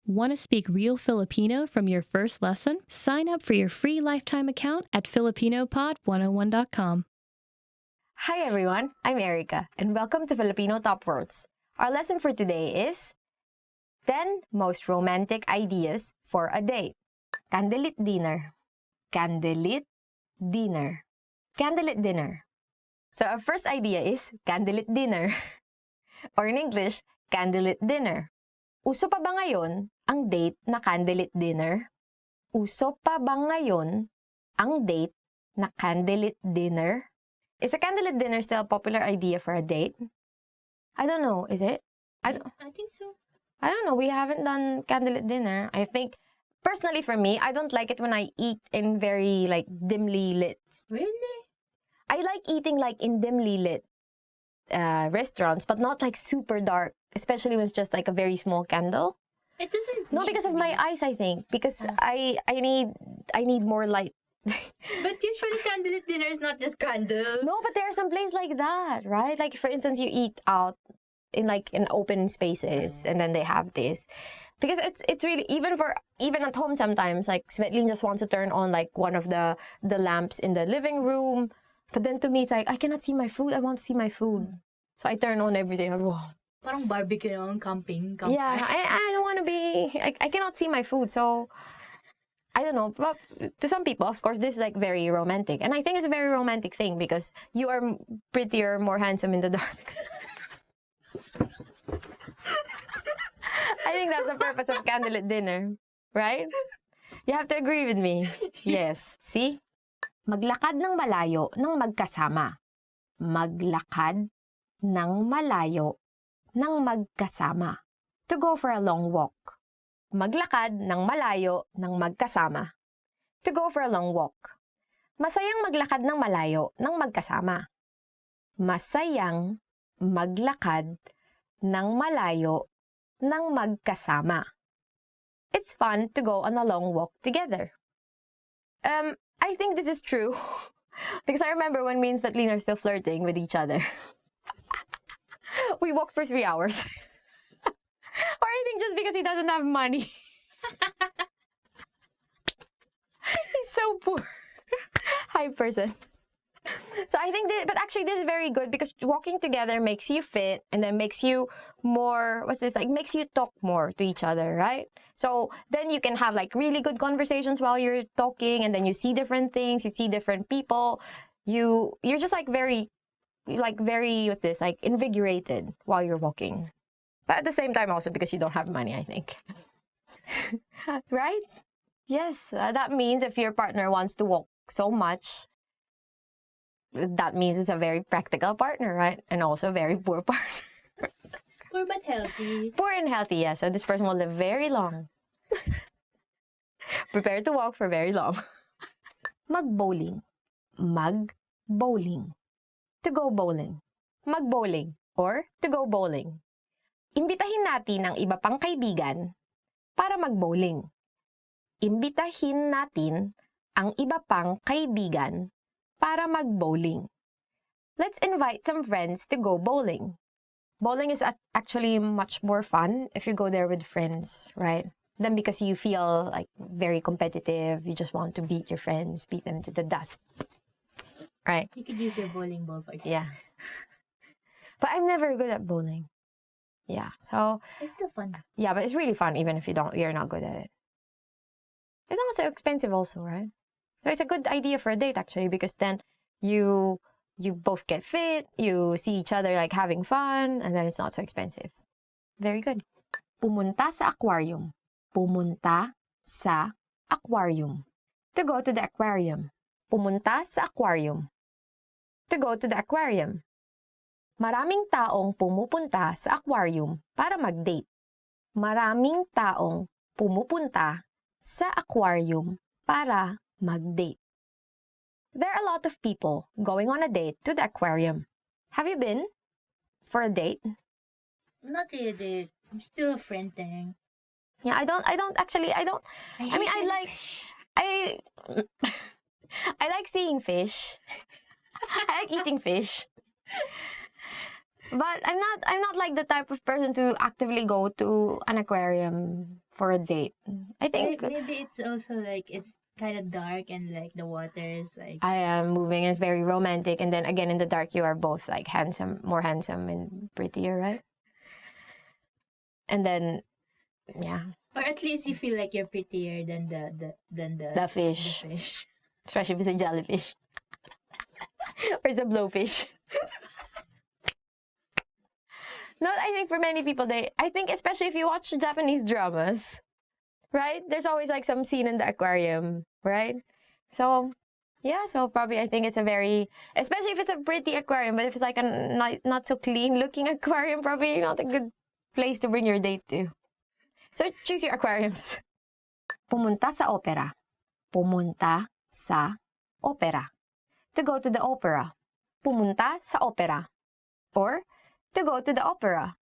Want to speak real Filipino from your first lesson? Sign up for your free lifetime account at filipinopod101.com. Hi everyone, I'm Erica, and welcome to Filipino Top Words. Our lesson for today is 10 most romantic ideas for a date. Candlelit dinner. Candlelit dinner. Candlelit dinner. So our first idea is candlelit dinner. Or in English, candlelit dinner. Uso pa ba ngayon ang date na candlelit dinner? Uso pa ba ngayon ang date na candlelit dinner? Is a candlelit dinner still a popular idea for a date? I don't know, is it? I think so. I don't know, we haven't done candlelit dinner. I think, personally for me, I don't like it when I eat in very, dimly lit. Really? I like eating, in dimly lit restaurants, but not, super dark, especially when it's just, a very small candle. It doesn't. No, because of my eyes, I think. Because I need more light. But usually candlelit dinner is not just candle. No, but there are some places like that, right? Like, for instance, you eat out in open spaces, and then they have this. Because it's really, even at home sometimes, Svetlin just wants to turn on, one of the lamps in the living room. But then to me, it's I cannot see my food. I want to see my food. So I turn on everything. Parang barbecue on camping. Yeah, I don't want to be, I cannot see my food. So, I don't know. But to some people, of course, this is very romantic. And I think it's a very romantic thing because you are prettier, more handsome in the dark. I think that's the purpose of candlelit dinner. Right? You have to agree with me. Yes. See? Maglakad ng malayo ng magkasama. Maglakad ng malayo ng magkasama. To go for a long walk. Maglakad ng malayo ng magkasama. To go for a long walk. Masayang maglakad ng malayo ng magkasama. Masayang maglakad ng malayo ng magkasama. It's fun to go on a long walk together. I think this is true because I remember when me and Svetlin are still flirting with each other. We walked for 3 hours. Or I think just because he doesn't have money. He's so poor. Hi, person. So I think but actually this is very good because walking together makes you fit and then makes you more, makes you talk more to each other, right? So then you can have really good conversations while you're talking, and then you see different things, you see different people. You're just very, invigorated while you're walking. But at the same time also because you don't have money, I think. Right? Yes, that means if your partner wants to walk so much, that means it's a very practical partner, right? And also a very poor partner. Poor but healthy. Poor and healthy, yeah. So this person will live very long. Prepare to walk for very long. Mag-bowling. Mag-bowling. To go bowling. Mag-bowling or to go bowling. Imbitahin natin ang iba pang kaibigan para mag-bowling. Imbitahin natin ang iba pang kaibigan para mag-bowling. Let's invite some friends to go bowling. Bowling is actually much more fun if you go there with friends, right? Then because you feel very competitive, you just want to beat your friends, beat them to the dust. Right? You could use your bowling ball for that. Yeah. But I'm never good at bowling. Yeah, so It's still fun. yeah, but it's really fun even if you're not good at it. It's not so expensive also, right? So it's a good idea for a date actually because then you both get fit, you see each other having fun, and then it's not so expensive. Very good. Pumunta sa aquarium. Pumunta sa aquarium. To go to the aquarium. Pumunta sa aquarium. To go to the aquarium. Maraming taong pumupunta sa aquarium para mag-date. Maraming taong pumupunta sa aquarium para mag-date. There are a lot of people going on a date to the aquarium. Have you been for a date? Not really a date. I'm still a friend thing. Yeah, I like seeing fish. I like eating fish. But I'm not like the type of person to actively go to an aquarium for a date. I think Maybe it's also like it's kind of dark and like the water is like. I am moving. It's very romantic, and then again in the dark, you are both like more handsome and prettier, right? And then, yeah, Or at least you feel like you're prettier than the fish, especially if it's a jellyfish or it's a blowfish. No, I think for many people, I think especially if you watch Japanese dramas, right? There's always like some scene in the aquarium, right? So, yeah, so probably I think it's a very, especially if it's a pretty aquarium, but if it's like a not so clean looking aquarium, probably not a good place to bring your date to. So choose your aquariums. Pumunta sa opera. Pumunta sa opera. To go to the opera. Pumunta sa opera. Or, to go to the opera.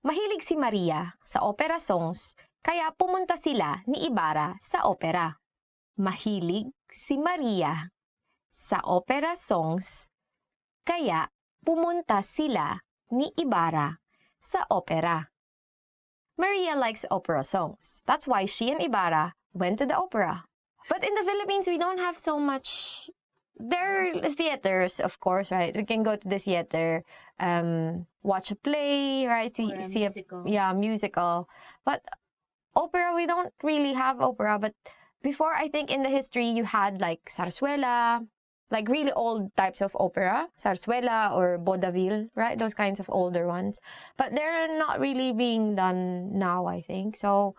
Mahilig si Maria sa opera songs, kaya pumunta sila ni Ibarra sa opera. Mahilig si Maria sa opera songs, kaya pumunta sila ni Ibarra sa opera. Maria likes opera songs. That's why she and Ibarra went to the opera. But in the Philippines, we don't have so much. There are theaters, of course, right? We can go to the theater, watch a play, right? See musical. Musical. But opera, we don't really have opera. But before, I think in the history, you had like zarzuela, like really old types of opera, zarzuela or vaudeville, right? Those kinds of older ones. But they're not really being done now, I think. So,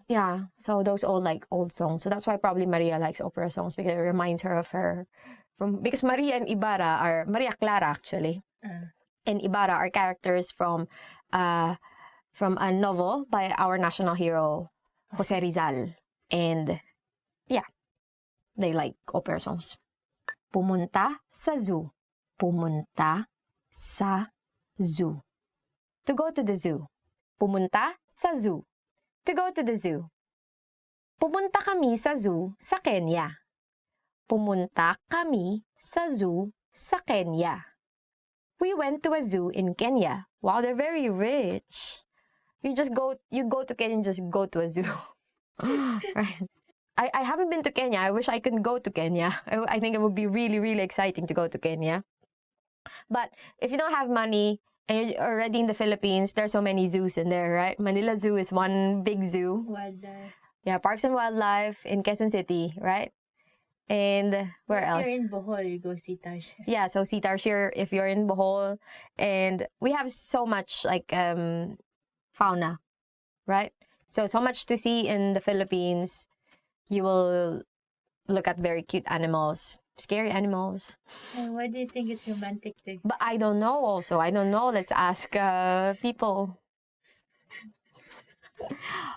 yeah, so those old songs. So that's why probably Maria likes opera songs, because it reminds her of her because Maria and Ibarra are Maria Clara actually. And Ibarra are characters from a novel by our national hero Jose Rizal. And yeah, they like opera songs. Pumunta sa zoo. Pumunta sa zoo. To go to the zoo. Pumunta sa zoo. To go to the zoo. Pumunta kami sa zoo sa Kenya. Pumunta kami sa zoo sa Kenya. We went to a zoo in Kenya. Wow, they're very rich. You go to Kenya and just go to a zoo. Right. I haven't been to Kenya. I wish I could go to Kenya. I think it would be really, really exciting to go to Kenya. But if you don't have money, and you're already in the Philippines, there's so many zoos in there, right? Manila Zoo is one big zoo. Wildlife. Yeah, Parks and Wildlife in Quezon City, right? And where else? If you're in Bohol, you go see Tarsier. Yeah, so see Tarsier if you're in Bohol. And we have so much like fauna, right? So much to see in the Philippines. You will look at very cute animals. Scary animals. And why do you think it's romantic to? But I don't know also. I don't know. Let's ask people.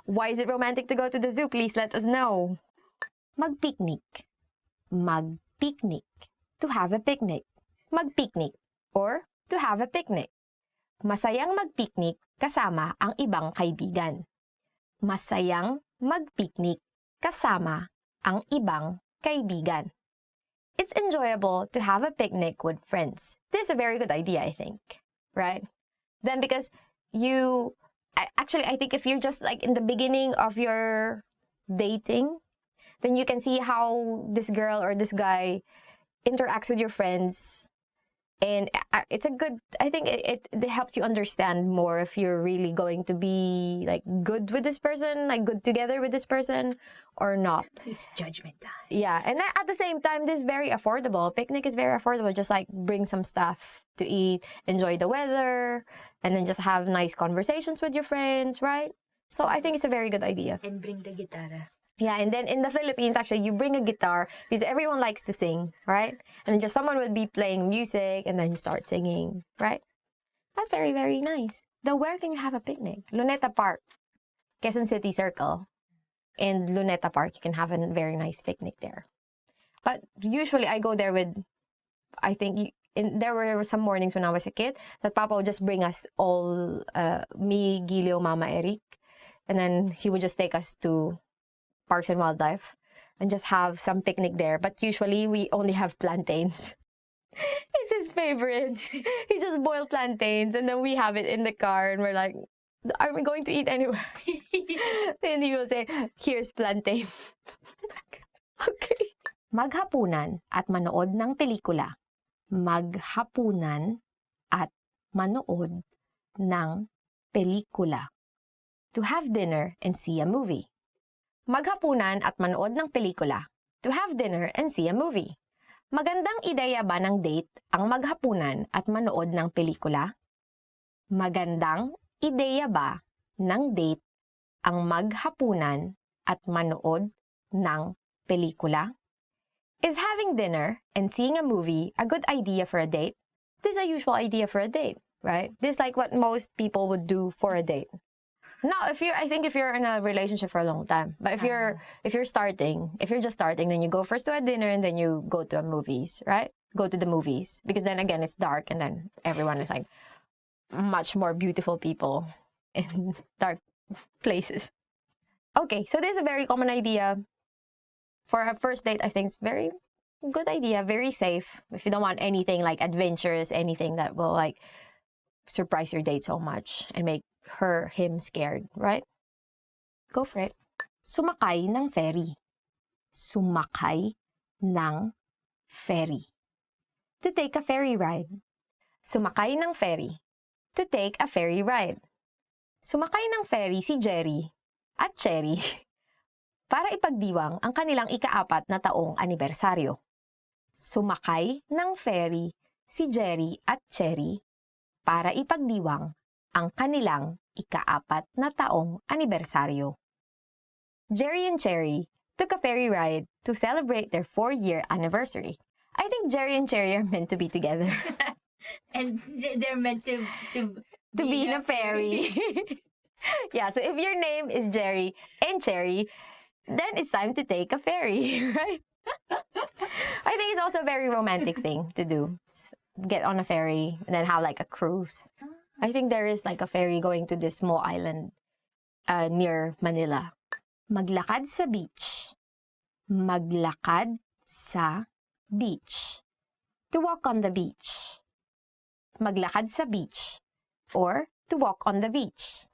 Why is it romantic to go to the zoo? Please let us know. Mag-picnic. Mag-picnic. To have a picnic. Mag-picnic. Or to have a picnic. Masayang mag-picnic kasama ang ibang kaibigan. Masayang mag-picnic kasama ang ibang kaibigan. It's enjoyable to have a picnic with friends. This is a very good idea, I think, right? Then because I think if you're just like in the beginning of your dating, then you can see how this girl or this guy interacts with your friends. And it's a good, I think it helps you understand more if you're really going to be like good with this person, like good together with this person or not. It's judgment time. Yeah, and then at the same time, this is very affordable. Picnic is very affordable. Just like bring some stuff to eat, enjoy the weather, and then just have nice conversations with your friends, right? So I think it's a very good idea. And bring the guitarra. Yeah, and then in the Philippines, actually, you bring a guitar because everyone likes to sing, right? And then just someone would be playing music and then you start singing, right? That's very, very nice. Then where can you have a picnic? Luneta Park, Quezon City Circle. In Luneta Park, you can have a very nice picnic there. But usually I go there with, I think, there were some mornings when I was a kid that Papa would just bring us all, me, Gilio, Mama, Eric. And then he would just take us to Parks and Wildlife and just have some picnic there. But usually we only have plantains. It's his favorite. He just boiled plantains and then we have it in the car and we're like, are we going to eat anywhere? Then he will say, here's plantain. Okay. Maghapunan at manood ng pelikula. Maghapunan at manood ng pelikula. To have dinner and see a movie. Maghapunan at manood ng pelikula. To have dinner and see a movie. Magandang ideya ba ng date ang maghapunan at manood ng pelikula? Magandang ideya ba ng date ang maghapunan at manood ng pelikula? Is having dinner and seeing a movie a good idea for a date? This is a usual idea for a date, right? This is like what most people would do for a date. Now, I think if you're in a relationship for a long time, but if you're just starting, then you go first to a dinner and then you go to movies, right? Go to the movies because then again it's dark and then everyone is like much more beautiful people in dark places. Okay, so this is a very common idea for a first date. I think it's very good idea, very safe. If you don't want anything like adventurous, anything that will like surprise your date so much and make him scared, right? Go for it. Sumakay ng ferry. Sumakay ng ferry. To take a ferry ride. Sumakay ng ferry. To take a ferry ride. Sumakay ng ferry si Jerry at Cherry para ipagdiwang ang kanilang ika-4 na taong anibersaryo. Sumakay ng ferry si Jerry at Cherry para ipagdiwang ang kanilang ika-4 na taong anibersaryo. Jerry and Cherry took a ferry ride to celebrate their 4-year anniversary. I think Jerry and Cherry are meant to be together. And they're meant to be in a ferry. Yeah, so if your name is Jerry and Cherry, then it's time to take a ferry, right? I think it's also a very romantic thing to do. Get on a ferry and then have like a cruise. I think there is like a ferry going to this small island near Manila. Maglakad sa beach. Maglakad sa beach. To walk on the beach. Maglakad sa beach. Or to walk on the beach.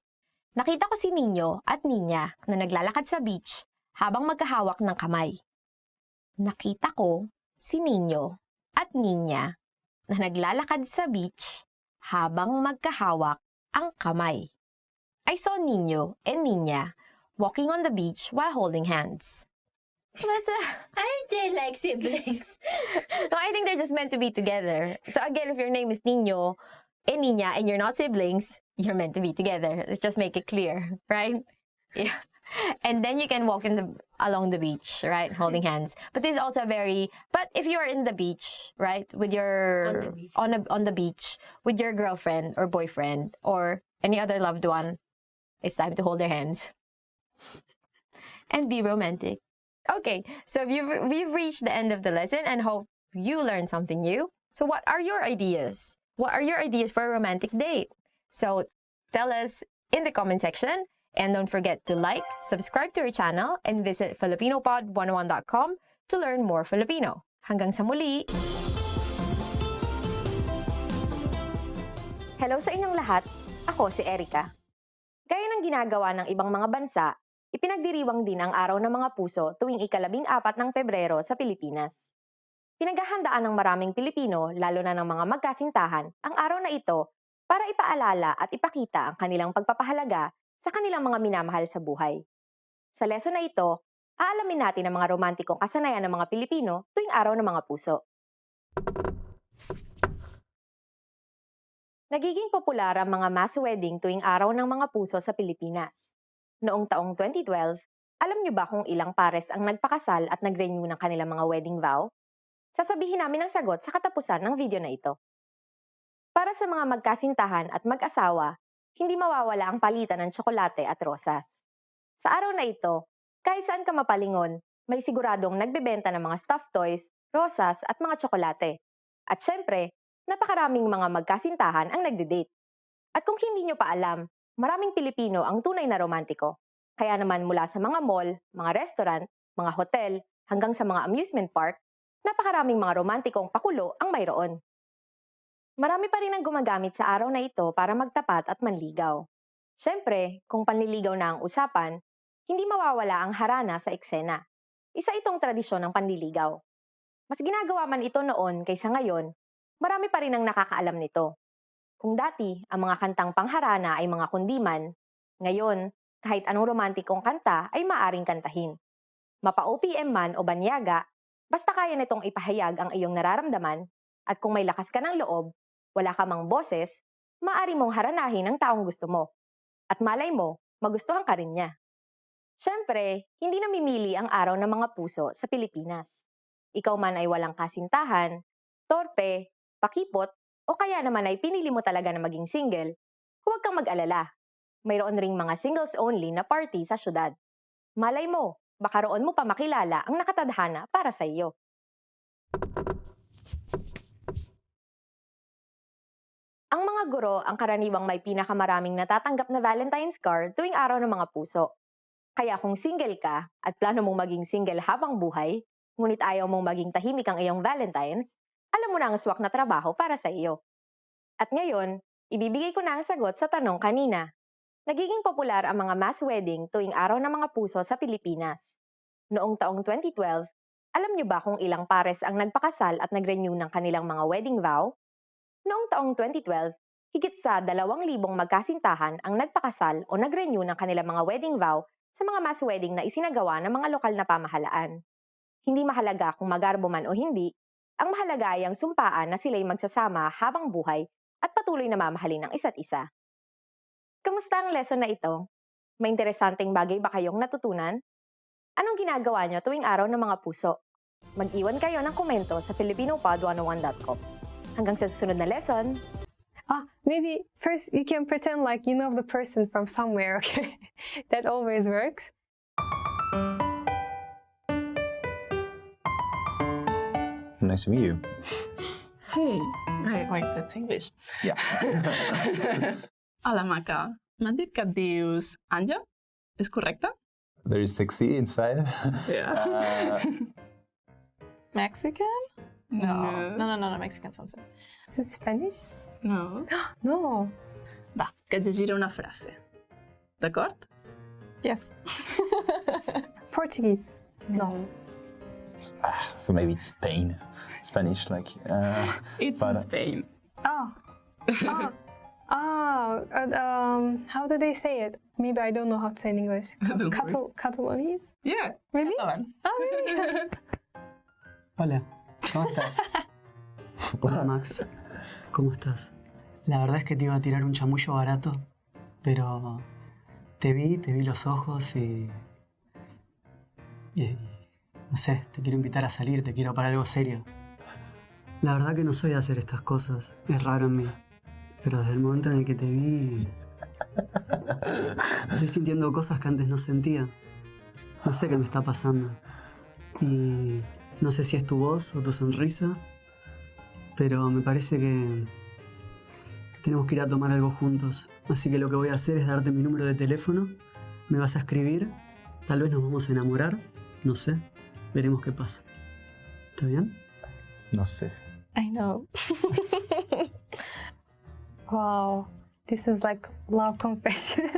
Nakita ko si Nino at Ninya na naglalakad sa beach habang magkahawak ng kamay. Nakita ko si Nino at Ninya na naglalakad sa beach habang magkahawak ang kamay. I saw Nino and Ninya walking on the beach while holding hands. Aren't they like siblings? No, I think they're just meant to be together. So again, if your name is Nino and Ninya and you're not siblings, you're meant to be together. Let's just make it clear, right? Yeah. And then you can walk along the beach, right? Holding hands. But this is also but if you are in the beach, right? With your, on the beach, with your girlfriend or boyfriend or any other loved one, it's time to hold their hands. And be romantic. Okay, so we've reached the end of the lesson and hope you learned something new. So what are your ideas? What are your ideas for a romantic date? So tell us in the comment section. And don't forget to like, subscribe to our channel, and visit filipinopod101.com to learn more Filipino. Hanggang sa muli! Hello sa inyong lahat, ako si Erica. Gaya ng ginagawa ng ibang mga bansa, ipinagdiriwang din ang Araw ng Mga Puso tuwing ika-14 ng Pebrero sa Pilipinas. Pinaghahandaan ng maraming Pilipino, lalo na ng mga magkasintahan, ang araw na ito para ipaalala at ipakita ang kanilang pagpapahalaga sa kanilang mga minamahal sa buhay. Sa lesson na ito, aalamin natin ang mga romantikong kasanayan ng mga Pilipino tuwing Araw ng Mga Puso. Nagiging popular ang mga mass wedding tuwing Araw ng Mga Puso sa Pilipinas. Noong taong 2012, alam niyo ba kung ilang pares ang nagpakasal at nag-renew ng kanilang mga wedding vow? Sasabihin namin ang sagot sa katapusan ng video na ito. Para sa mga magkasintahan at mag-asawa, hindi mawawala ang palitan ng tsokolate at rosas. Sa araw na ito, kahit saan ka mapalingon, may siguradong nagbebenta ng mga stuffed toys, rosas at mga tsokolate. At syempre, napakaraming mga magkasintahan ang nagde-date. At kung hindi nyo pa alam, maraming Pilipino ang tunay na romantiko. Kaya naman mula sa mga mall, mga restaurant, mga hotel, hanggang sa mga amusement park, napakaraming mga romantikong pakulo ang mayroon. Marami pa rin ang gumagamit sa araw na ito para magtapat at manligaw. Siyempre, kung panliligaw na ang usapan, hindi mawawala ang harana sa eksena. Isa itong tradisyon ng panliligaw. Mas ginagawa man ito noon kaysa ngayon, marami pa rin ang nakakaalam nito. Kung dati, ang mga kantang pangharana ay mga kundiman, ngayon, kahit anong romantikong kanta ay maaring kantahin. Mapa-OPM man o banyaga, basta kaya nitong ipahayag ang iyong nararamdaman, at kung may lakas ka ng loob, wala ka mang boses, maaari mong haranahin ang taong gusto mo. At malay mo, magustuhan ka rin niya. Siyempre, hindi namimili ang araw ng mga puso sa Pilipinas. Ikaw man ay walang kasintahan, torpe, pakipot, o kaya naman ay pinili mo talaga na maging single, huwag kang mag-alala. Mayroon ring mga singles-only na party sa syudad. Malay mo, baka roon mo pa makilala ang nakatadhana para sa iyo. Ang mga guro ang karaniwang may pinakamaraming natatanggap na Valentine's card tuwing araw ng mga puso. Kaya kung single ka at plano mong maging single habang buhay, ngunit ayaw mong maging tahimik ang iyong Valentine's, alam mo na ang swak na trabaho para sa iyo. At ngayon, ibibigay ko na ang sagot sa tanong kanina. Nagiging popular ang mga mass wedding tuwing araw ng mga puso sa Pilipinas. Noong taong 2012, alam niyo ba kung ilang pares ang nagpakasal at nag-renew ng kanilang mga wedding vow? Noong taong 2012, higit sa 2,000 magkasintahan ang nagpakasal o nag-renew ng kanilang mga wedding vow sa mga mass wedding na isinagawa ng mga lokal na pamahalaan. Hindi mahalaga kung magarbo man o hindi, ang mahalaga ay ang sumpaan na sila'y magsasama habang buhay at patuloy na mamahalin ang isa't isa. Kamusta ang lesson na ito? May interesanteng bagay ba kayong natutunan? Anong ginagawa nyo tuwing araw ng mga puso? Mag-iwan kayo ng komento sa filipinopod101.com. Hanggang sa susunod na lesson! Maybe first you can pretend like you know the person from somewhere, okay? That always works. Nice to meet you. Hey, wait, that's English. Yeah. Hola, Maca. M'han dit que et dius Anja? És correcte? Very sexy inside. Yeah. Mexican? No. No, Mexican sounds good. Is it Spanish? No. No. Va, que et llegiré una frase. D'acord? Yes. Portuguese? No. So maybe it's Spain. Spanish, like. It's in But- Spain. How do they say it? Maybe I don't know how to say in English. Don't worry. Catalanese? Yeah. Really? Catalan. Really? Hola, ¿cómo estás? Hola Max, ¿cómo estás? La verdad es que te iba a tirar un chamullo barato, pero te vi los ojos y no sé, te quiero invitar a salir, te quiero para algo serio. La verdad que no soy de hacer estas cosas, es raro en mí, pero desde el momento en el que te vi, estoy sintiendo cosas que antes no sentía. No sé qué me está pasando. Y no sé si es tu voz o tu sonrisa, pero me parece que tenemos que ir a tomar algo juntos. Así que lo que voy a hacer es darte mi número de teléfono, me vas a escribir, tal vez nos vamos a enamorar, no sé, veremos qué pasa. ¿Está bien? No sé. I know. Wow. This is like love confession.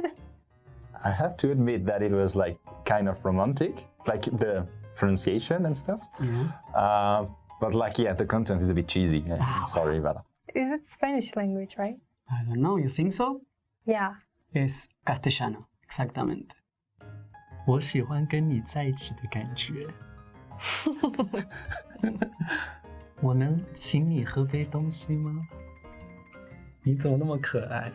I have to admit that it was like kind of romantic, like the pronunciation and stuff. Yeah. But like, yeah, the content is a bit cheesy. Yeah, sorry, but Is it Spanish language, right? I don't know, you think so? Yeah. Es castellano, exactamente. 我喜欢跟你在一起的感觉。我能请你喝杯东西吗？你怎么那么可爱？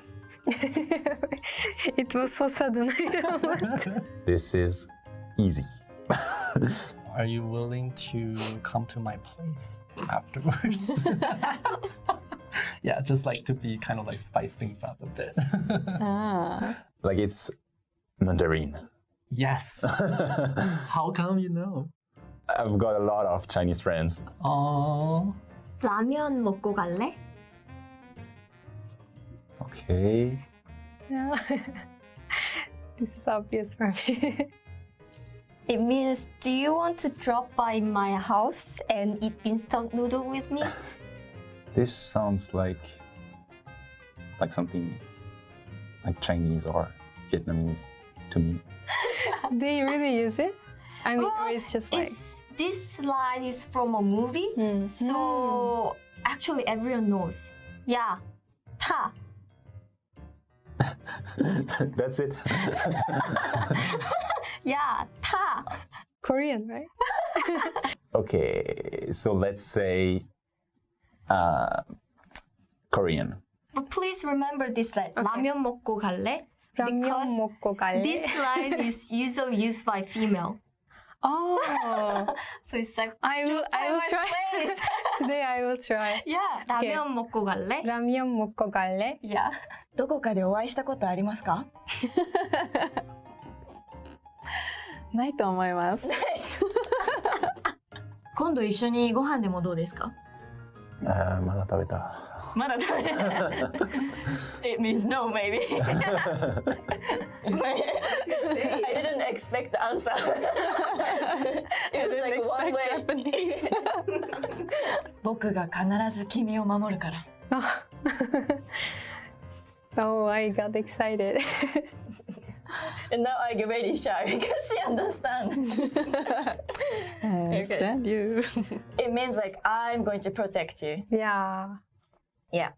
It was so sudden. I don't know. this is easy. Are you willing to come to my place afterwards? Yeah, just like to be kind of like spice things up a bit. Like it's Mandarin. Yes. How come you know? I've got a lot of Chinese friends. Oh. 라면 먹고 갈래? Okay. No. This is obvious for me. It means, do you want to drop by my house and eat instant noodle with me? This sounds like something like Chinese or Vietnamese to me. They really use it? I mean, or it's just like... This line is from a movie, so actually everyone knows. Yeah, 타. That's it. Yeah, 타. Korean, right? Okay, so let's say Korean. But please remember this line. 라면 먹고 갈래? 라면 Because 먹고 갈래? this line is usually used by female. Oh, So it's like I will try. place. Today I will try. Yeah, Okay. 라면 먹고 갈래? 라면 먹고 갈래? Yeah. どこかでお会いしたことありますか？ないと思います。今度一緒にご飯でもどうですか？まだ食べた。まだ食べない。It means no, maybe. I didn't expect the answer. It was like one way. Japanese. 僕が必ず君を守るから。Oh, I got excited. And now I get very shy because she understands. I understand you. It means like I'm going to protect you. Yeah. Yeah.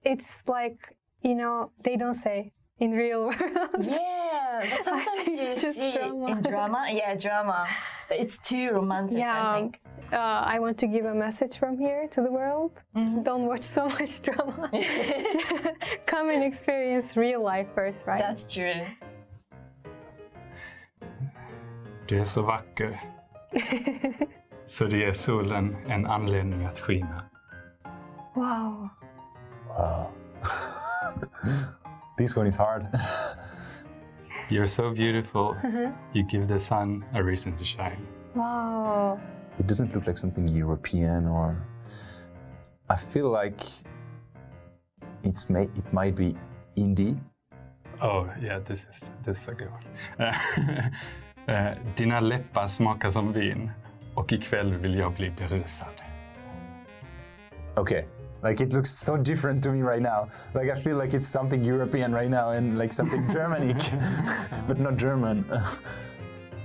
It's like, you know, they don't say in real world. Yeah, but sometimes you It's just see drama. in drama. Yeah, drama. But it's too romantic, Yeah. I think. I want to give a message from here to the world. Don't watch so much drama. Come and experience real life first, right? That's true. Du är så vacker. Så det ger solen en anledning att skina. Wow. Wow. This one is hard. You're so beautiful. You give the sun a reason to shine. Wow. It doesn't look like something European, or I feel like it might be indie. Oh, yeah, this is a good one. Dina läppar smakar som vin och ikväll vill jag bli berusad. Okay, like it looks so different to me right now. Like I feel like it's something European right now and like something Germanic, but not German.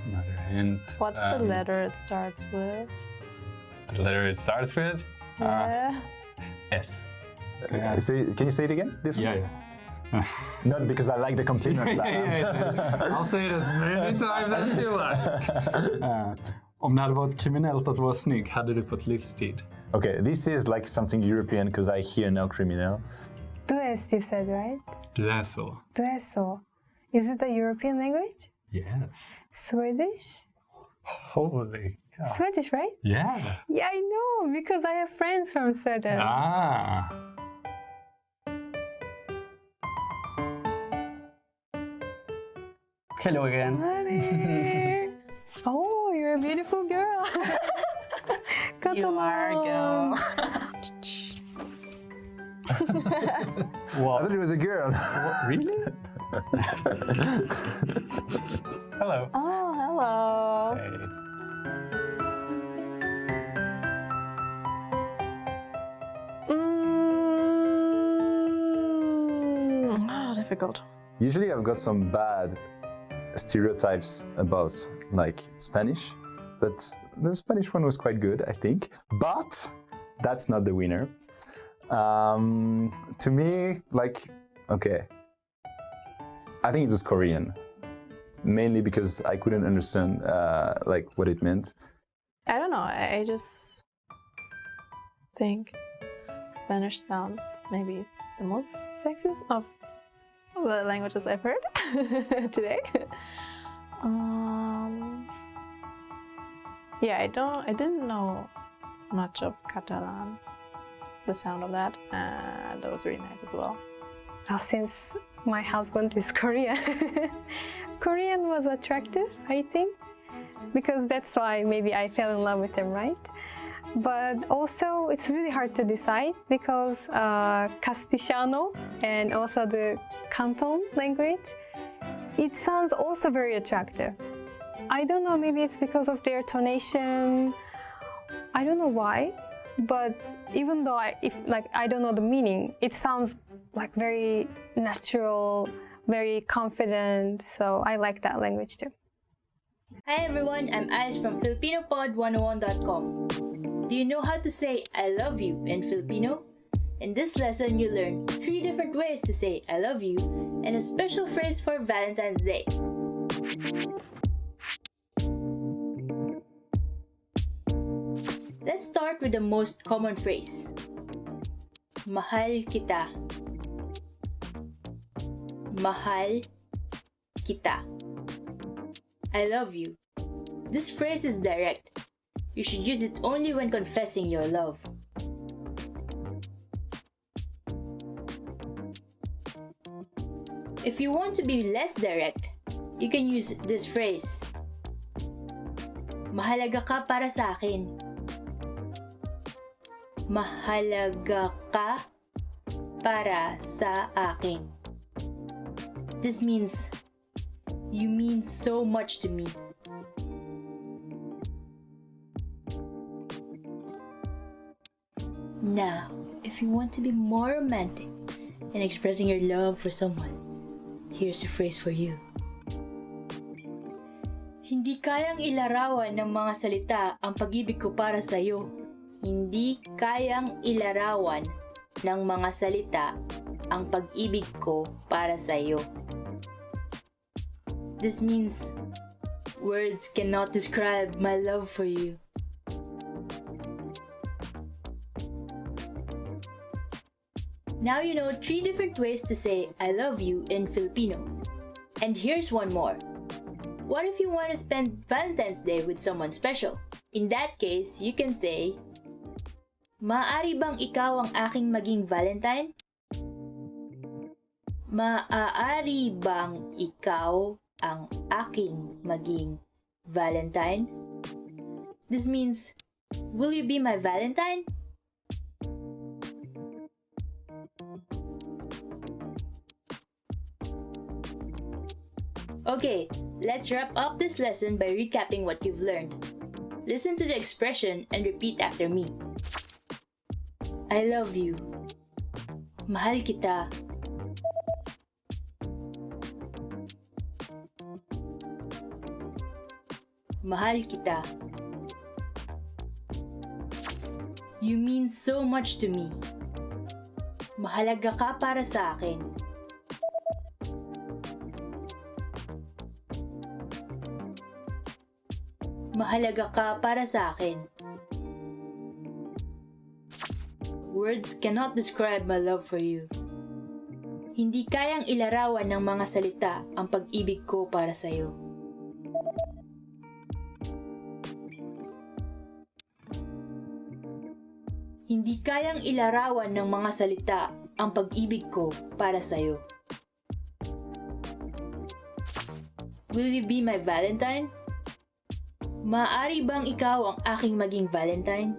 Another hint. What's the letter it starts with? The letter it starts with? Yeah. S. Can you say it again? This one? Yeah. Not because I like the compliment. I'll say it as many times as you like. Om det hade varit kriminellt att vara snygg hade du fått livstid. Okay, this is like something European because I hear no criminal. Du är, you said, right? Du är så. Du är så. Is it a European language? Yes. Swedish? Holy cow. Swedish, right? Yeah. Yeah, I know, because I have friends from Sweden. Ah. Hello again. Oh, you're a beautiful girl. You are a girl. I thought it was a girl. What, really? Hello. Oh, hello. Hey. Difficult. Usually I've got some bad stereotypes about like Spanish, but the Spanish one was quite good, I think. But that's not the winner. To me, like, okay, I think it was Korean, mainly because I couldn't understand like what it meant. I don't know. I just think Spanish sounds maybe the most sexiest of the languages I've heard today. Yeah, I didn't know much of Catalan, the sound of that, and that was really nice as well. Now, since my husband is Korean, Korean was attractive, I think, because that's why maybe I fell in love with them, right? But also, it's really hard to decide because Castellano and also the Canton language, it sounds also very attractive. I don't know, maybe it's because of their tonation. I don't know why, but even though I don't know the meaning, it sounds like very natural, very confident. So I like that language too. Hi everyone, I'm Ice from FilipinoPod101.com. Do you know how to say I love you in Filipino? In this lesson, you learn 3 different ways to say I love you and a special phrase for Valentine's Day. Let's start with the most common phrase. Mahal kita. Mahal kita. I love you. This phrase is direct. You should use it only when confessing your love. If you want to be less direct, you can use this phrase. Mahalaga ka para sa akin. Mahalaga ka para sa akin. This means you mean so much to me. Now, if you want to be more romantic and expressing your love for someone, here's a phrase for you. Hindi kayang ilarawan ng mga salita ang pag-ibig ko para sa iyo. Hindi kayang ilarawan ng mga salita ang pag-ibig ko para sa iyo. This means words cannot describe my love for you. Now you know 3 different ways to say I love you in Filipino. And here's one more. What if you want to spend Valentine's Day with someone special? In that case, you can say, maaari bang ikaw ang aking maging Valentine? Maaari bang ikaw ang aking maging Valentine? This means, will you be my Valentine? Okay, let's wrap up this lesson by recapping what you've learned. Listen to the expression and repeat after me. I love you. Mahal kita. Mahal kita. You mean so much to me. Mahalaga ka para sa akin. Mahalaga ka para sa akin. Words cannot describe my love for you. Hindi kayang ilarawan ng mga salita ang pag-ibig ko para sa iyo. Hindi kayang ilarawan ng mga salita ang pag-ibig ko para sa iyo. Will you be my Valentine? Maaari bang ikaw ang aking maging Valentine?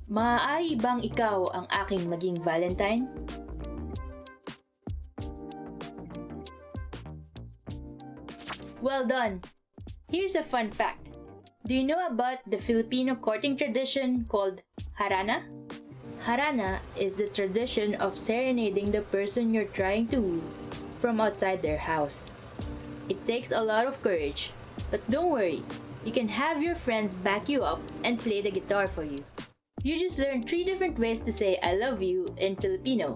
Maaari bang ikaw ang aking maging Valentine? Well done! Here's a fun fact. Do you know about the Filipino courting tradition called harana? Harana is the tradition of serenading the person you're trying to woo from outside their house. It takes a lot of courage, but don't worry, you can have your friends back you up and play the guitar for you. You just learned 3 different ways to say I love you in Filipino,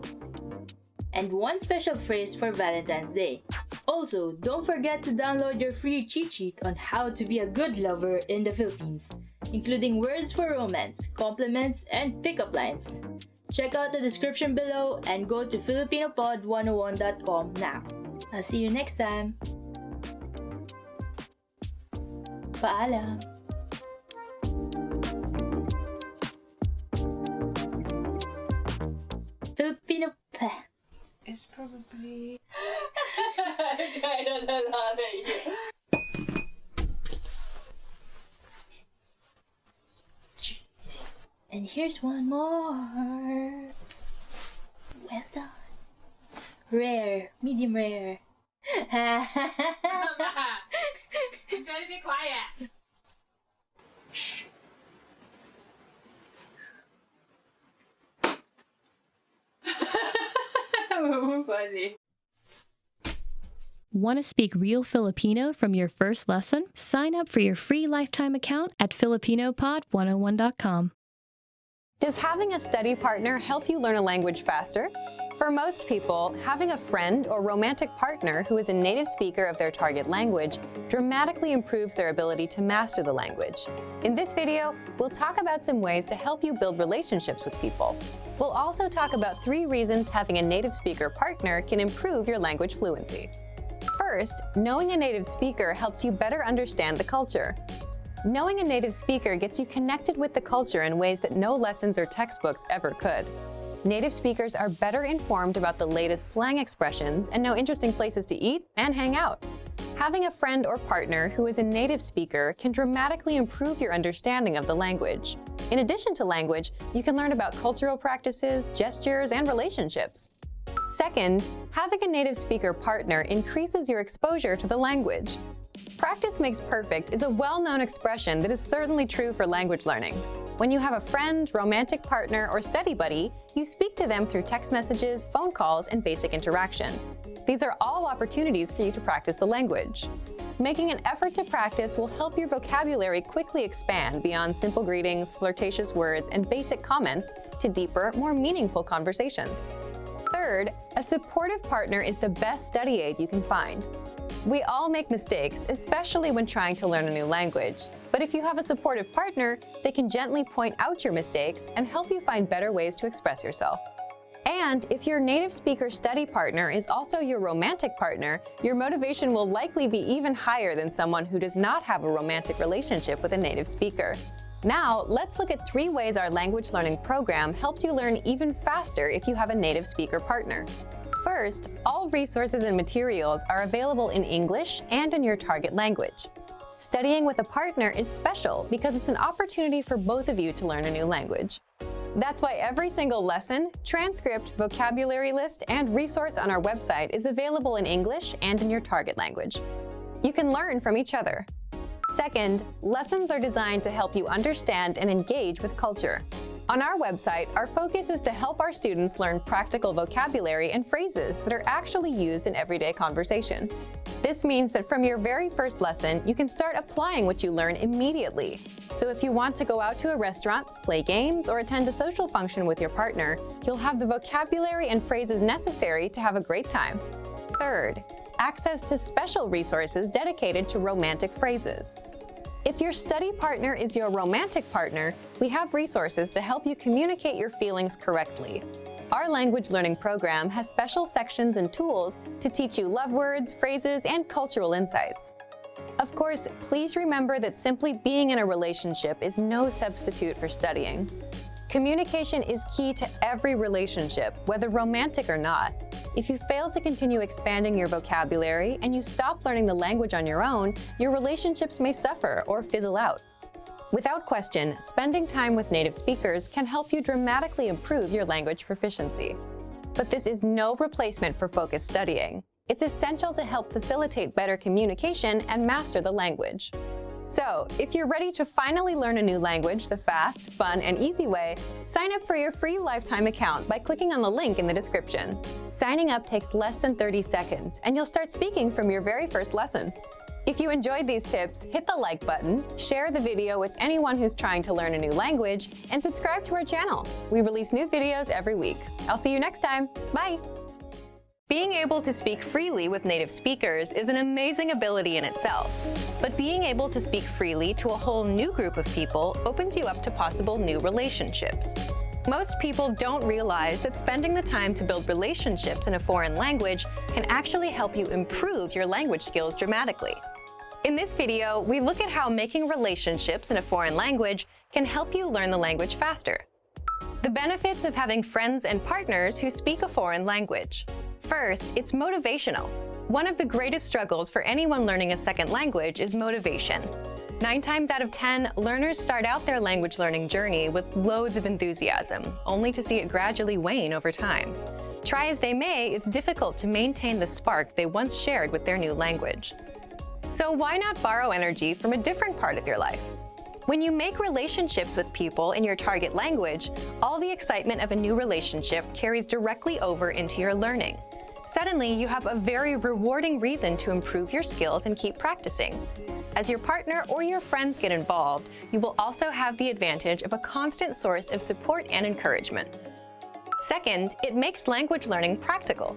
and 1 special phrase for Valentine's Day. Also, don't forget to download your free cheat sheet on how to be a good lover in the Philippines, including words for romance, compliments, and pickup lines. Check out the description below and go to FilipinoPod101.com now. I'll see you next time. Paalam! Filipino... It's probably... I don't know how to use. And here's one more. Well done. Rare, medium rare. You better be quiet. Shh. Funny. Want to speak real Filipino from your first lesson? Sign up for your free lifetime account at filipinopod101.com. Does having a study partner help you learn a language faster? For most people, having a friend or romantic partner who is a native speaker of their target language dramatically improves their ability to master the language. In this video, we'll talk about some ways to help you build relationships with people. We'll also talk about 3 reasons having a native speaker partner can improve your language fluency. First, knowing a native speaker helps you better understand the culture. Knowing a native speaker gets you connected with the culture in ways that no lessons or textbooks ever could. Native speakers are better informed about the latest slang expressions and know interesting places to eat and hang out. Having a friend or partner who is a native speaker can dramatically improve your understanding of the language. In addition to language, you can learn about cultural practices, gestures, and relationships. Second, having a native speaker partner increases your exposure to the language. Practice makes perfect is a well-known expression that is certainly true for language learning. When you have a friend, romantic partner, or study buddy, you speak to them through text messages, phone calls, and basic interaction. These are all opportunities for you to practice the language. Making an effort to practice will help your vocabulary quickly expand beyond simple greetings, flirtatious words, and basic comments to deeper, more meaningful conversations. Third, a supportive partner is the best study aid you can find. We all make mistakes, especially when trying to learn a new language. But if you have a supportive partner, they can gently point out your mistakes and help you find better ways to express yourself. And if your native speaker study partner is also your romantic partner, your motivation will likely be even higher than someone who does not have a romantic relationship with a native speaker. Now, let's look at 3 ways our language learning program helps you learn even faster if you have a native speaker partner. First, all resources and materials are available in English and in your target language. Studying with a partner is special because it's an opportunity for both of you to learn a new language. That's why every single lesson, transcript, vocabulary list, and resource on our website is available in English and in your target language. You can learn from each other. Second, lessons are designed to help you understand and engage with culture. On our website, our focus is to help our students learn practical vocabulary and phrases that are actually used in everyday conversation. This means that from your very first lesson, you can start applying what you learn immediately. So if you want to go out to a restaurant, play games, or attend a social function with your partner, you'll have the vocabulary and phrases necessary to have a great time. Third, access to special resources dedicated to romantic phrases. If your study partner is your romantic partner, we have resources to help you communicate your feelings correctly. Our language learning program has special sections and tools to teach you love words, phrases, and cultural insights. Of course, please remember that simply being in a relationship is no substitute for studying. Communication is key to every relationship, whether romantic or not. If you fail to continue expanding your vocabulary and you stop learning the language on your own, your relationships may suffer or fizzle out. Without question, spending time with native speakers can help you dramatically improve your language proficiency. But this is no replacement for focused studying. It's essential to help facilitate better communication and master the language. So, if you're ready to finally learn a new language the fast, fun, and easy way, sign up for your free lifetime account by clicking on the link in the description. Signing up takes less than 30 seconds, and you'll start speaking from your very first lesson. If you enjoyed these tips, hit the like button, share the video with anyone who's trying to learn a new language, and subscribe to our channel. We release new videos every week. I'll see you next time. Bye! Being able to speak freely with native speakers is an amazing ability in itself. But being able to speak freely to a whole new group of people opens you up to possible new relationships. Most people don't realize that spending the time to build relationships in a foreign language can actually help you improve your language skills dramatically. In this video, we look at how making relationships in a foreign language can help you learn the language faster. The benefits of having friends and partners who speak a foreign language. First, it's motivational. One of the greatest struggles for anyone learning a second language is motivation. 9 times out of 10, learners start out their language learning journey with loads of enthusiasm, only to see it gradually wane over time. Try as they may, it's difficult to maintain the spark they once shared with their new language. So why not borrow energy from a different part of your life? When you make relationships with people in your target language, all the excitement of a new relationship carries directly over into your learning. Suddenly, you have a very rewarding reason to improve your skills and keep practicing. As your partner or your friends get involved, you will also have the advantage of a constant source of support and encouragement. Second, it makes language learning practical.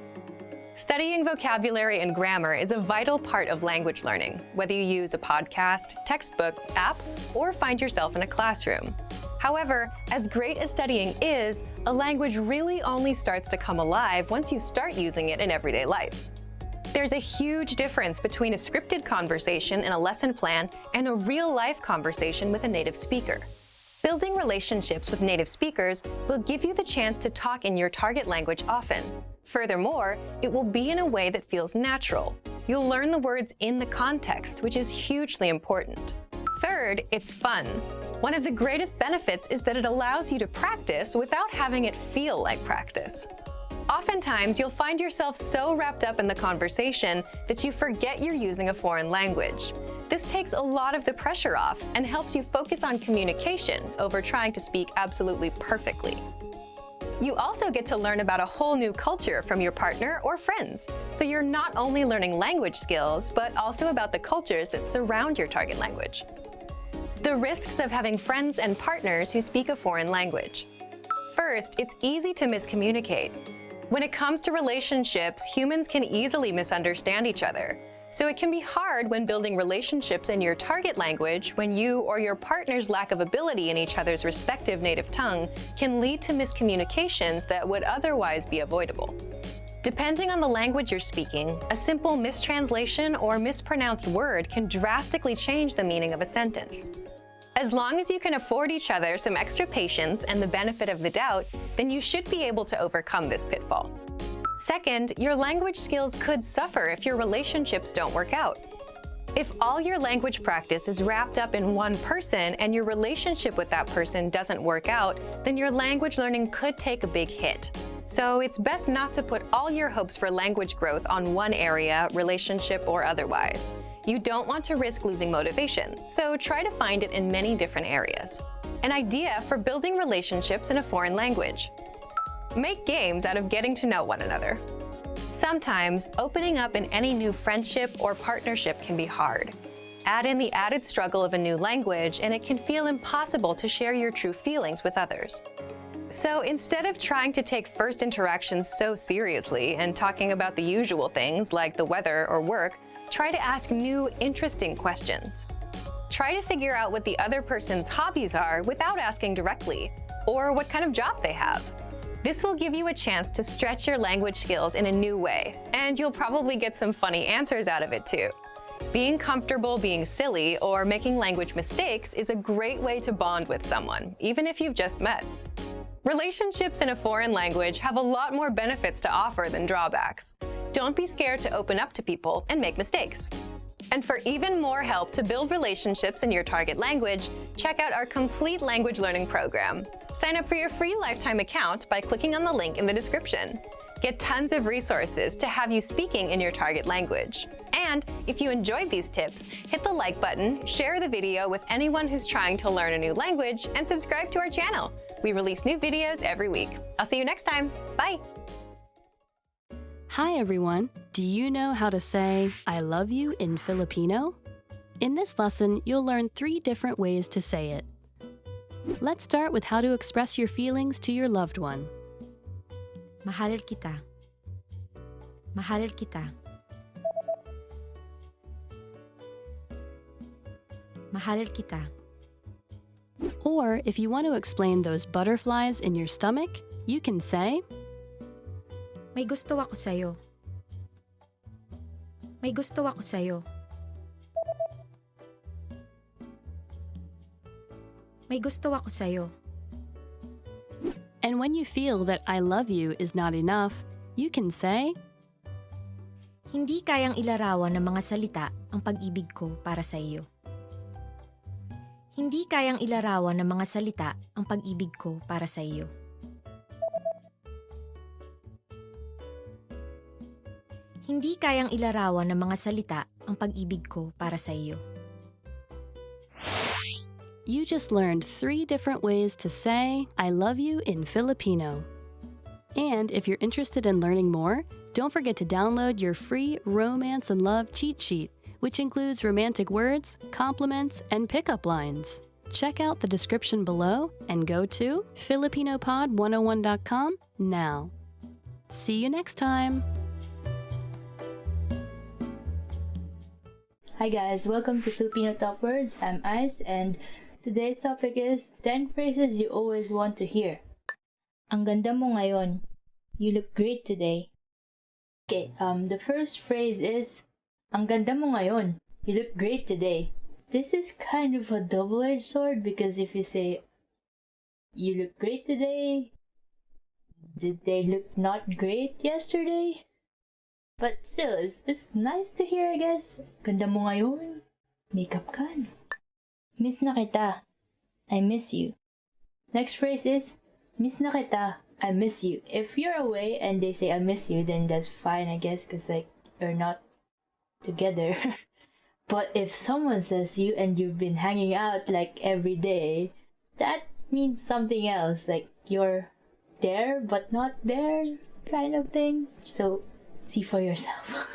Studying vocabulary and grammar is a vital part of language learning, whether you use a podcast, textbook, app, or find yourself in a classroom. However, as great as studying is, a language really only starts to come alive once you start using it in everyday life. There's a huge difference between a scripted conversation in a lesson plan and a real-life conversation with a native speaker. Building relationships with native speakers will give you the chance to talk in your target language often. Furthermore, it will be in a way that feels natural. You'll learn the words in the context, which is hugely important. Third, it's fun. One of the greatest benefits is that it allows you to practice without having it feel like practice. Oftentimes, you'll find yourself so wrapped up in the conversation that you forget you're using a foreign language. This takes a lot of the pressure off and helps you focus on communication over trying to speak absolutely perfectly. You also get to learn about a whole new culture from your partner or friends, so you're not only learning language skills, but also about the cultures that surround your target language. The risks of having friends and partners who speak a foreign language. First, it's easy to miscommunicate. When it comes to relationships, humans can easily misunderstand each other. So it can be hard when building relationships in your target language when you or your partner's lack of ability in each other's respective native tongue can lead to miscommunications that would otherwise be avoidable. Depending on the language you're speaking, a simple mistranslation or mispronounced word can drastically change the meaning of a sentence. As long as you can afford each other some extra patience and the benefit of the doubt, then you should be able to overcome this pitfall. Second, your language skills could suffer if your relationships don't work out. If all your language practice is wrapped up in one person and your relationship with that person doesn't work out, then your language learning could take a big hit. So it's best not to put all your hopes for language growth on one area, relationship or otherwise. You don't want to risk losing motivation, so try to find it in many different areas. An idea for building relationships in a foreign language. Make games out of getting to know one another. Sometimes, opening up in any new friendship or partnership can be hard. Add in the added struggle of a new language, and it can feel impossible to share your true feelings with others. So instead of trying to take first interactions so seriously and talking about the usual things like the weather or work, try to ask new, interesting questions. Try to figure out what the other person's hobbies are without asking directly, or what kind of job they have. This will give you a chance to stretch your language skills in a new way, and you'll probably get some funny answers out of it too. Being comfortable being silly or making language mistakes is a great way to bond with someone, even if you've just met. Relationships in a foreign language have a lot more benefits to offer than drawbacks. Don't be scared to open up to people and make mistakes. And for even more help to build relationships in your target language, check out our complete language learning program. Sign up for your free lifetime account by clicking on the link in the description. Get tons of resources to have you speaking in your target language. And if you enjoyed these tips, hit the like button, share the video with anyone who's trying to learn a new language, and subscribe to our channel. We release new videos every week. I'll see you next time. Bye! Hi everyone! Do you know how to say I love you in Filipino? In this lesson, you'll learn 3 different ways to say it. Let's start with how to express your feelings to your loved one. Mahal kita. Mahal kita. Mahal kita. Or if you want to explain those butterflies in your stomach, you can say, May gusto ako sa'yo. May gusto ako sa'yo. May gusto ako sa'yo. And when you feel that I love you is not enough, you can say, Hindi kayang ilarawan ng mga salita ang pag-ibig ko para sa iyo. Hindi kayang ilarawan ng mga salita ang pag-ibig ko para sa iyo. Hindi kayang ilarawan ng mga salita ang pag-ibig ko para sa iyo. You just learned 3 different ways to say, I love you in Filipino. And if you're interested in learning more, don't forget to download your free Romance and Love cheat sheet, which includes romantic words, compliments, and pickup lines. Check out the description below and go to filipinopod101.com now. See you next time! Hi guys, welcome to Filipino Top Words. I'm Ice and today's topic is 10 phrases you always want to hear. Ang ganda mo ngayon. You look great today. Okay, the first phrase is ang ganda mo ngayon. You look great today. This is kind of a double-edged sword because if you say you look great today, did they look not great yesterday? But still, it's nice to hear, I guess. Ganda mo ngayon. Makeup ka. Miss na kita. I miss you. Next phrase is miss na kita. I miss you. If you're away and they say I miss you, then that's fine, I guess, because like you're not together. But if someone says you and you've been hanging out like every day, that means something else. Like you're there but not there kind of thing. So see for yourself.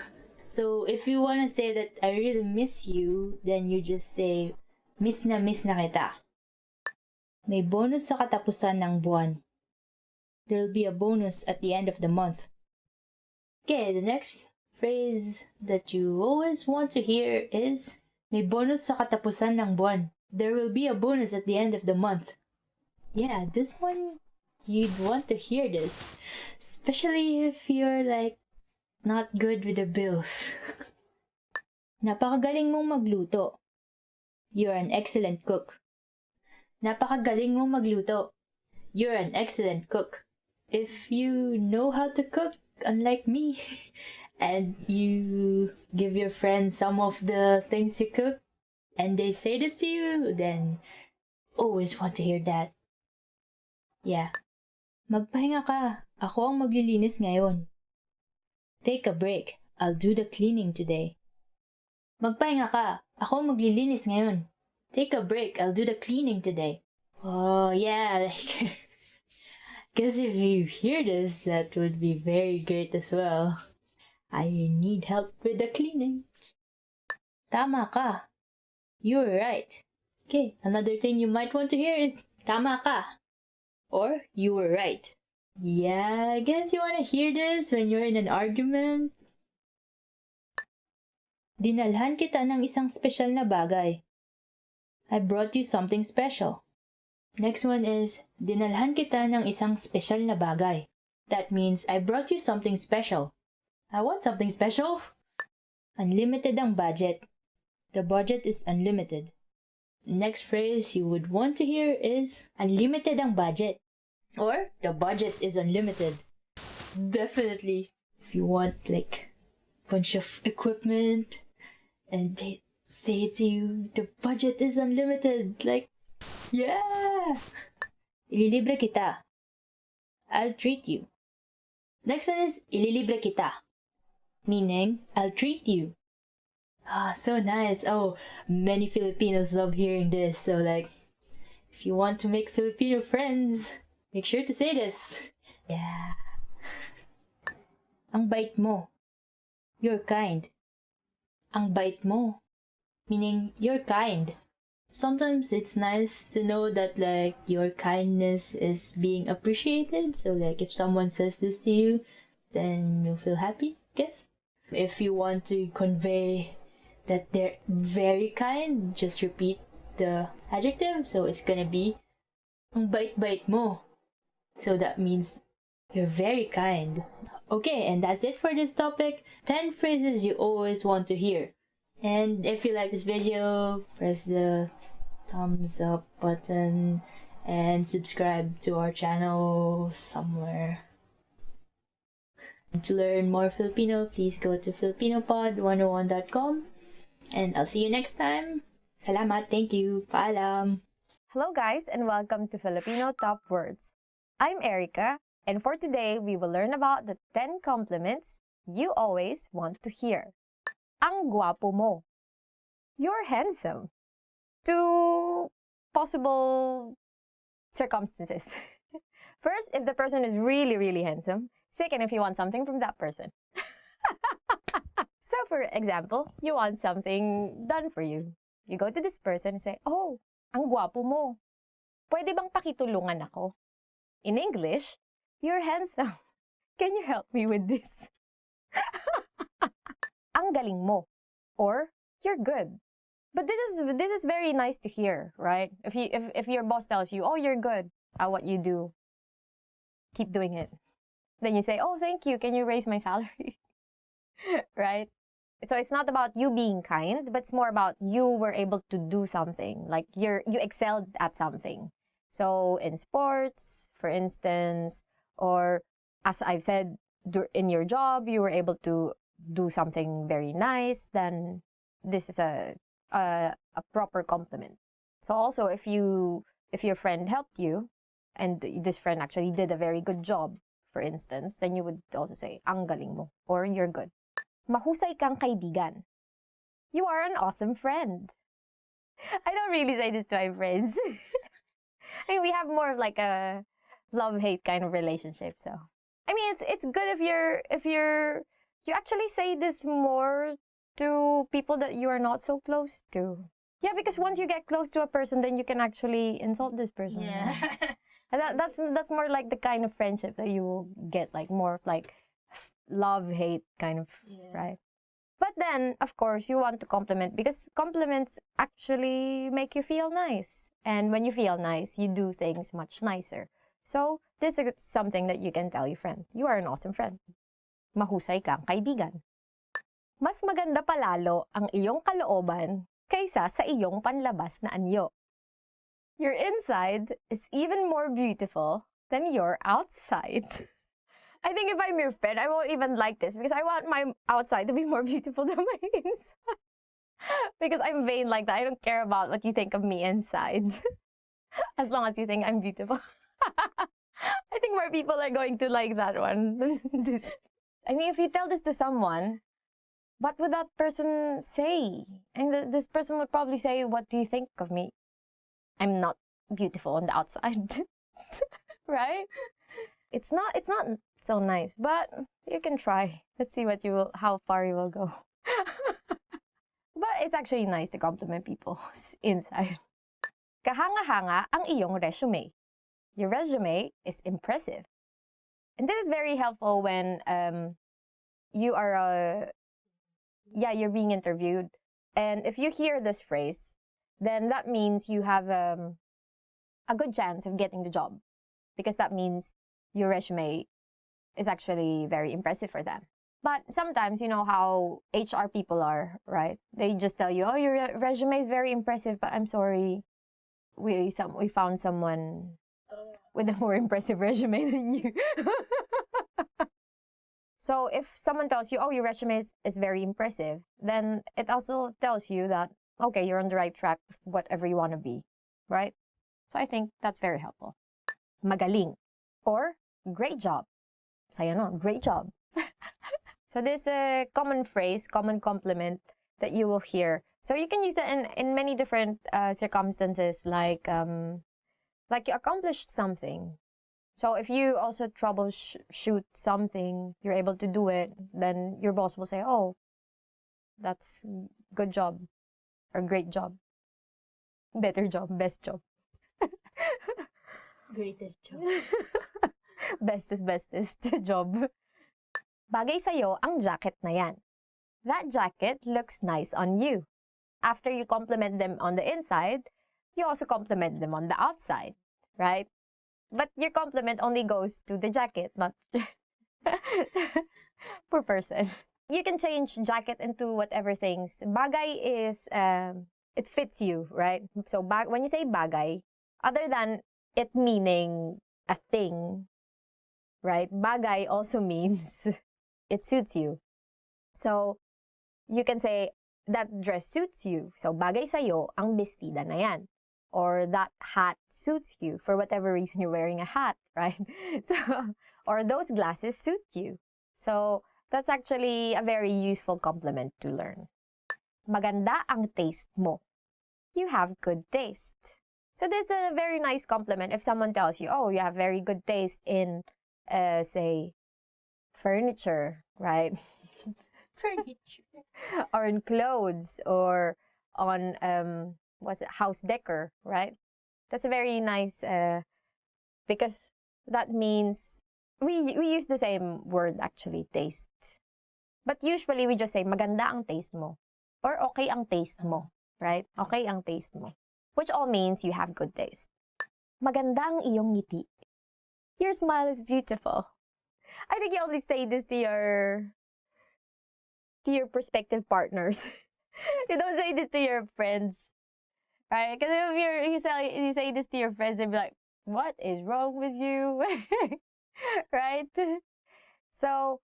So if you want to say that I really miss you, then you just say miss na kita. May bonus sa katapusan ng buwan. There'll be a bonus at the end of the month. Okay, the next phrase that you always want to hear is may bonus sa katapusan ng buwan. There will be a bonus at the end of the month. Yeah, this one, you'd want to hear this. Especially if you're like not good with the bills. Napakagaling mong magluto. You're an excellent cook. Napakagaling mong magluto. You're an excellent cook. If you know how to cook, unlike me, and you give your friends some of the things you cook, and they say this to you, then always want to hear that. Yeah. Magpahinga ka. Ako ang maglilinis ngayon. Take a break. I'll do the cleaning today. Magpahinga ka. Ako ang maglilinis ngayon. Take a break. I'll do the cleaning today. Oh, yeah. Because if you hear this, that would be very great as well. I need help with the cleaning. Tama ka. You're right. Okay, another thing you might want to hear is tama ka. Or you were right. Yeah, I guess you want to hear this when you're in an argument. Dinalhan kita ng isang special na bagay. I brought you something special. Next one is, dinalhan kita ng isang special na bagay. That means, I brought you something special. I want something special. Unlimited ang budget. The budget is unlimited. Next phrase you would want to hear is, unlimited ang budget. Or, the budget is unlimited. Definitely, if you want like a bunch of equipment and they say to you, the budget is unlimited. Like, yeah! Ililibre kita. I'll treat you. Next one is, ililibre kita. Meaning, I'll treat you. Ah, so nice. Oh, many Filipinos love hearing this. So like, if you want to make Filipino friends, make sure to say this. Yeah. Ang bait mo. You're kind. Ang bait mo. Meaning, you're kind. Sometimes it's nice to know that like your kindness is being appreciated. So like if someone says this to you, then you'll feel happy, I guess. If you want to convey that they're very kind, just repeat the adjective. So it's gonna be ang bait-bait mo. So that means you're very kind. Okay, and that's it for this topic. 10 phrases you always want to hear. And if you like this video, press the thumbs up button and subscribe to our channel somewhere. To learn more Filipino, please go to filipinopod101.com. And I'll see you next time. Salamat, thank you, paalam. Hello guys and welcome to Filipino Top Words. I'm Erica and for today we will learn about the 10 compliments you always want to hear. Ang guwapo mo. You're handsome. To possible circumstances. First, if the person is really, really handsome. Second, if you want something from that person. So, for example, you want something done for you. You go to this person and say, "Oh, ang gwapo mo. Pwede bang pakitulungan ako?" In English, "You're handsome. Can you help me with this?" Ang galing mo. Or, "You're good." But this is very nice to hear, right? If your boss tells you, "Oh, you're good at what you do. Keep doing it." Then you say, "Oh, thank you. Can you raise my salary?" Right? So it's not about you being kind, but it's more about you were able to do something. Like you excelled at something. So in sports, for instance, or as I've said, in your job, you were able to do something very nice, then this is a proper compliment. So also if your friend helped you, and this friend actually did a very good job, for instance, then you would also say, "Ang galing mo," or "You're good." Mahusay kang kaibigan. You are an awesome friend. I don't really say this to my friends. I mean, we have more of like a love-hate kind of relationship. So, I mean, it's good if you actually say this more to people that you are not so close to. Yeah, because once you get close to a person, then you can actually insult this person. Yeah. And that's more like the kind of friendship that you will get, like more of like love-hate kind of, right? But then, of course, you want to compliment because compliments actually make you feel nice. And when you feel nice, you do things much nicer. So, this is something that you can tell your friend. You are an awesome friend. Mahusay kang kaibigan. Mas maganda palalo ang iyong kalooban kaysa sa iyong panlabas na anyo. Your inside is even more beautiful than your outside. I think if I'm your friend, I won't even like this because I want my outside to be more beautiful than my inside. Because I'm vain like that. I don't care about what you think of me inside. As long as you think I'm beautiful. I think more people are going to like that one. I mean, if you tell this to someone, what would that person say? And this person would probably say, "What do you think of me? I'm not beautiful on the outside." Right? It's not so nice, but you can try. Let's see how far you will go. But it's actually nice to compliment people's inside. Kahanga-hanga ang iyong resume. Your resume is impressive. And this is very helpful when you're being interviewed. And if you hear this phrase, then that means you have a good chance of getting the job. Because that means your resume is actually very impressive for them. But sometimes, you know how HR people are, right? They just tell you, "Oh, your resume is very impressive, but I'm sorry, we found someone with a more impressive resume than you." So if someone tells you, "Oh, your resume is very impressive," then it also tells you that, okay, you're on the right track of whatever you want to be, right? So I think that's very helpful. Magaling or great job. Saya no, great job. So this common phrase, common compliment that you will hear. So you can use it in many different circumstances, like you accomplished something. So if you also troubleshoot something, you're able to do it, then your boss will say, "Oh, that's good job," or "great job," "better job," "best job." Greatest job. Bestest job. Bagay sa'yo ang jacket na yan. That jacket looks nice on you. After you compliment them on the inside, you also compliment them on the outside, right? But your compliment only goes to the jacket, not per person. You can change jacket into whatever things. Bagay is, it fits you, right? So when you say bagay, other than it meaning a thing, right? Bagay also means it suits you. So you can say, that dress suits you. So bagay sa'yo ang bestida na yan. Or that hat suits you for whatever reason you're wearing a hat, right? So, or those glasses suit you. So that's actually a very useful compliment to learn. Maganda ang taste mo. You have good taste. So this is a very nice compliment if someone tells you, oh, you have very good taste in, say, furniture, right? Furniture. Or in clothes, or on, house decor, right? That's a very nice, because that means we use the same word actually, taste. But usually we just say, maganda ang taste mo. Or okay ang taste mo, right? Okay ang taste mo. Which all means you have good taste. Maganda ang iyong ngiti. Your smile is beautiful. I think you only say this to your prospective partners. You don't say this to your friends, right? Because if you say this to your friends, they'll be like, what is wrong with you? Right? So,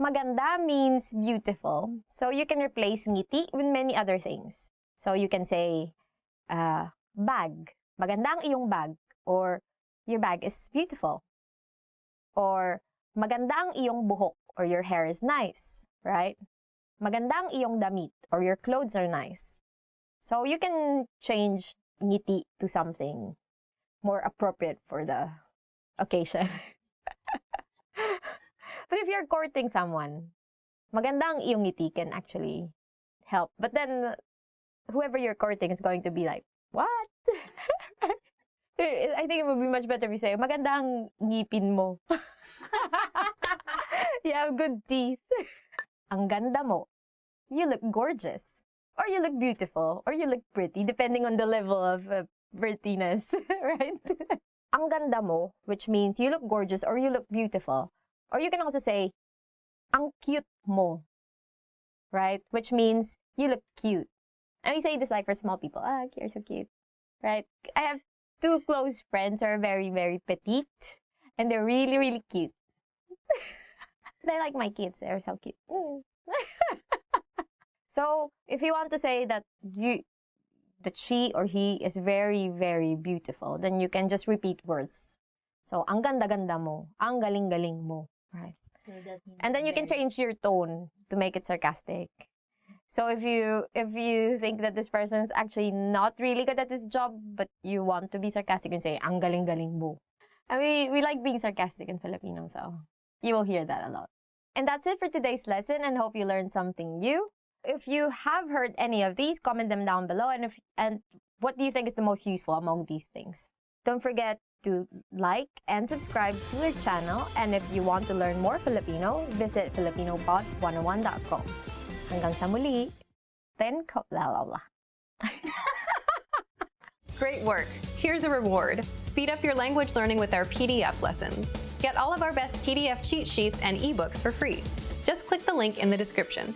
maganda means beautiful. So, you can replace ngiti with many other things. So, you can say, bag. Maganda ang iyong bag. Or, your bag is beautiful. Or, maganda ang iyong buhok. Or, your hair is nice. Right? Maganda ang iyong damit. Or, your clothes are nice. So, you can change ngiti to something more appropriate for the occasion. But if you're courting someone, maganda ang iyong ngiti can actually help. But then, whoever you're courting is going to be like, what? I think it would be much better if you say, maganda ang ngipin mo. You have good teeth. Ang ganda mo. You look gorgeous. Or you look beautiful. Or you look pretty, depending on the level of prettiness, right? Ang ganda mo, which means you look gorgeous or you look beautiful. Or you can also say, ang cute mo, right? Which means you look cute. And we say this like for small people. Ah, you're so cute, right? I have 2 close friends who are very, very petite. And they're really, really cute. They're like my kids. They're so cute. So, if you want to say that she or he is very, very beautiful, then you can just repeat words. So, ang ganda-ganda mo, ang galing-galing mo, right? So that means And then you can change your tone to make it sarcastic. So if you think that this person is actually not really good at this job, but you want to be sarcastic, and say, ang galing-galing mo. And we like being sarcastic in Filipino, so you will hear that a lot. And that's it for today's lesson, and hope you learned something new. If you have heard any of these, comment them down below, and what do you think is the most useful among these things? Don't forget to like and subscribe to our channel, and if you want to learn more Filipino, visit filipinopod101.com. Hanggang sa muli, Great work! Here's a reward. Speed up your language learning with our PDF lessons. Get all of our best PDF cheat sheets and ebooks for free. Just click the link in the description.